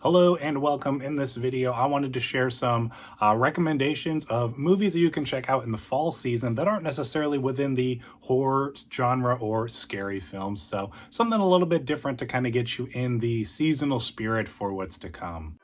Hello and welcome. In this video, I wanted to share some recommendations of movies that you can check out in the fall season that aren't necessarily within the horror genre or scary films. So something a little bit different to kind of get you in the seasonal spirit for what's to come.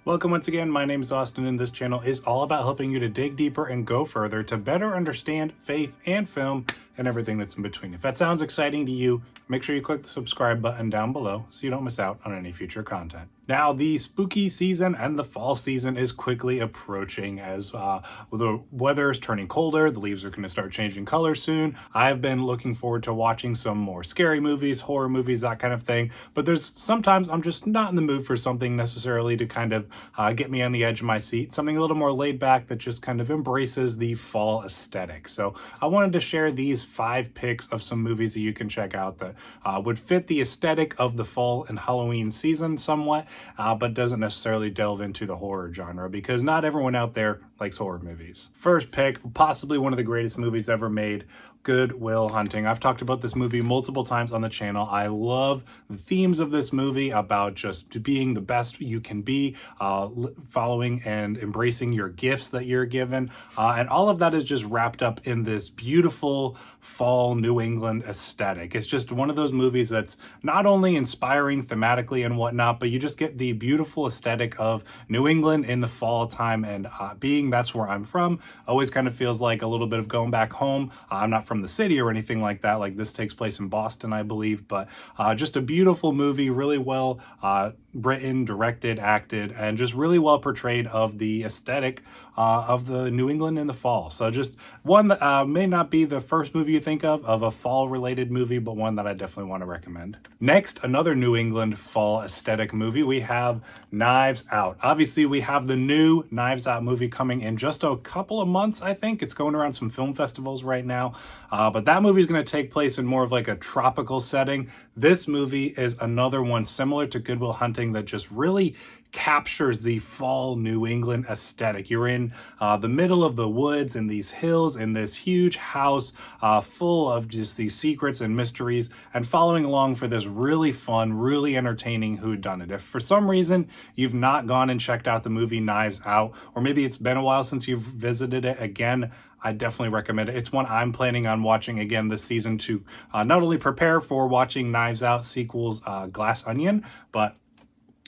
Welcome once again, my name is Austin and this channel is all about helping you to dig deeper and go further to better understand faith and film and everything that's in between. If that sounds exciting to you, make sure you click the subscribe button down below so you don't miss out on any future content. Now, the spooky season and the fall season is quickly approaching as the weather is turning colder, the leaves are going to start changing color soon. I've been looking forward to watching some more scary movies, horror movies, that kind of thing, but there's sometimes I'm just not in the mood for something necessarily to kind of get me on the edge of my seat, something a little more laid back that just kind of embraces the fall aesthetic. So I wanted to share these 5 picks of some movies that you can check out that would fit the aesthetic of the fall and Halloween season somewhat, but doesn't necessarily delve into the horror genre because not everyone out there likes horror movies. First pick, possibly one of the greatest movies ever made, Good Will Hunting. I've talked about this movie multiple times on the channel. I love the themes of this movie about just being the best you can be, following and embracing your gifts that you're given. And all of that is just wrapped up in this beautiful fall New England aesthetic. It's just one of those movies that's not only inspiring thematically and whatnot, but you just get the beautiful aesthetic of New England in the fall time. And being that's where I'm from, always kind of feels like a little bit of going back home. I'm not from the city or anything like that. Like, this takes place in Boston, I believe, but just a beautiful movie, really well written, directed, acted, and just really well portrayed of the aesthetic of the New England in the fall. So just one that may not be the first movie you think of a fall related movie, but one that I definitely want to recommend. Next, another New England fall aesthetic movie, we have Knives Out. Obviously, we have the new Knives Out movie coming in just a couple of months, I think. It's going around some film festivals right now, but that movie is going to take place in more of like a tropical setting. This movie is another one similar to Good Will Hunting that just really captures the fall New England aesthetic. You're in the middle of the woods and these hills in this huge house full of just these secrets and mysteries, and following along for this really fun, really entertaining whodunit. If for some reason you've not gone and checked out the movie Knives Out, or maybe it's been a while since you've visited it again, I definitely recommend it. It's one I'm planning on watching again this season to not only prepare for watching Knives Out sequels Glass Onion, but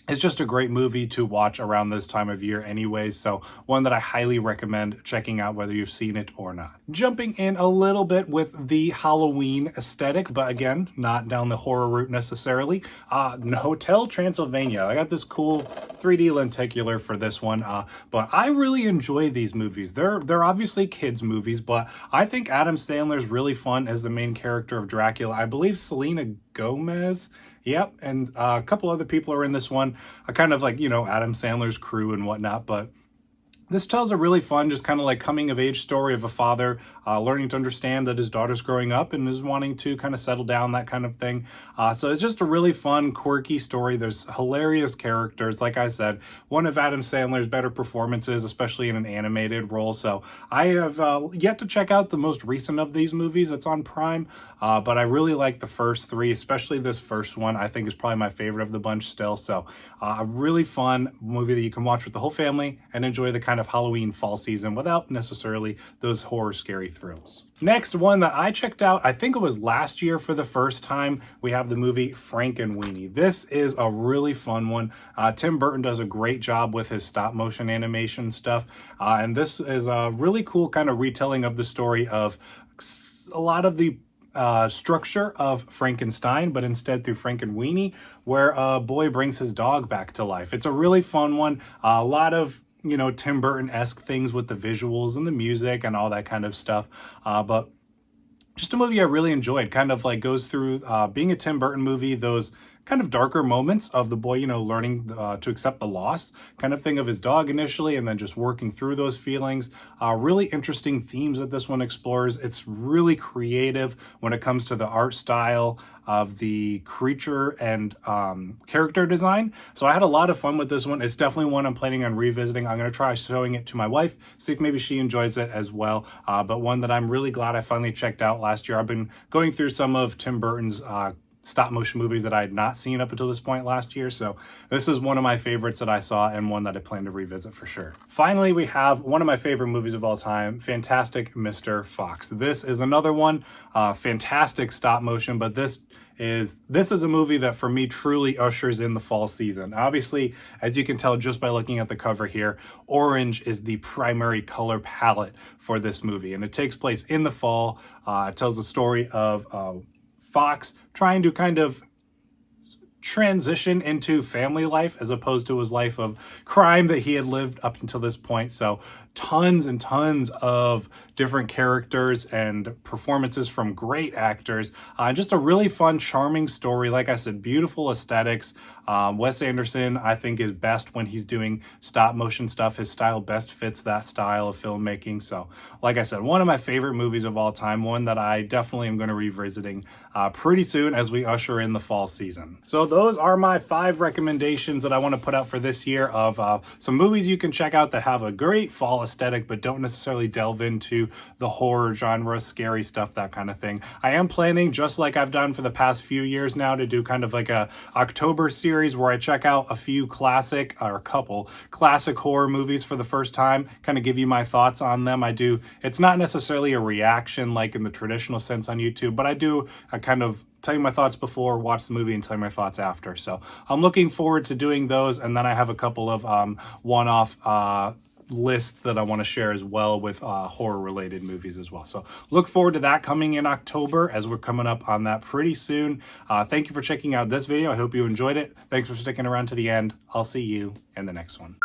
it's just a great movie to watch around this time of year anyways, so one that I highly recommend checking out whether you've seen it or not. Jumping in a little bit with the Halloween aesthetic, but again, not down the horror route necessarily. Hotel Transylvania. I got this cool 3D lenticular for this one, but I really enjoy these movies. They're obviously kids movies, but I think Adam Sandler's really fun as the main character of Dracula. I believe Selena Gomez, yep, and a couple other people are in this one. Kind of like, you know, Adam Sandler's crew and whatnot, but this tells a really fun, just kind of like coming of age story of a father learning to understand that his daughter's growing up and is wanting to kind of settle down, that kind of thing. So it's just a really fun, quirky story. There's hilarious characters. Like I said, one of Adam Sandler's better performances, especially in an animated role. So I have yet to check out the most recent of these movies. It's on Prime, but I really like the first 3, especially this first one. I think is probably my favorite of the bunch still. So a really fun movie that you can watch with the whole family and enjoy the kind of Halloween fall season without necessarily those horror scary thrills. Next one that I checked out, I think it was last year for the first time, we have the movie Frankenweenie. This is a really fun one. Tim Burton does a great job with his stop motion animation stuff, and this is a really cool kind of retelling of the story of a lot of the structure of Frankenstein, but instead through Frankenweenie, where a boy brings his dog back to life. It's a really fun one. A lot of, you know, Tim Burton-esque things with the visuals and the music and all that kind of stuff. But just a movie I really enjoyed. Kind of like goes through being a Tim Burton movie, those kind of darker moments of the boy, you know, learning to accept the loss kind of thing of his dog initially, and then just working through those feelings. Really interesting themes that this one explores. It's really creative when it comes to the art style of the creature and character design. So I had a lot of fun with this one. It's definitely one I'm planning on revisiting. I'm going to try showing it to my wife, see if maybe she enjoys it as well. But one that I'm really glad I finally checked out last year. I've been going through some of Tim Burton's stop motion movies that I had not seen up until this point last year. So this is one of my favorites that I saw, and one that I plan to revisit for sure. Finally, we have one of my favorite movies of all time, Fantastic Mr. Fox. This is another one, fantastic stop motion, but this is a movie that for me truly ushers in the fall season. Obviously, as you can tell just by looking at the cover here, orange is the primary color palette for this movie, and it takes place in the fall. It tells the story of Fox trying to kind of transition into family life as opposed to his life of crime that he had lived up until this point. So tons and tons of different characters and performances from great actors. Just a really fun, charming story. Like I said, beautiful aesthetics. Wes Anderson, I think, is best when he's doing stop motion stuff. His style best fits that style of filmmaking. So like I said, one of my favorite movies of all time, one that I definitely am going to be revisiting pretty soon as we usher in the fall season. So those are my 5 recommendations that I want to put out for this year of some movies you can check out that have a great fall aesthetic but don't necessarily delve into the horror genre, scary stuff, that kind of thing. I am planning, just like I've done for the past few years now, to do kind of like a October series where I check out a few classic, or a couple classic horror movies for the first time, kind of give you my thoughts on them. It's not necessarily a reaction like in the traditional sense on YouTube, but I do a kind of tell you my thoughts before, watch the movie, and tell you my thoughts after. So I'm looking forward to doing those, and then I have a couple of one-off lists that I want to share as well with horror-related movies as well. So look forward to that coming in October, as we're coming up on that pretty soon. Thank you for checking out this video. I hope you enjoyed it. Thanks for sticking around to the end. I'll see you in the next one.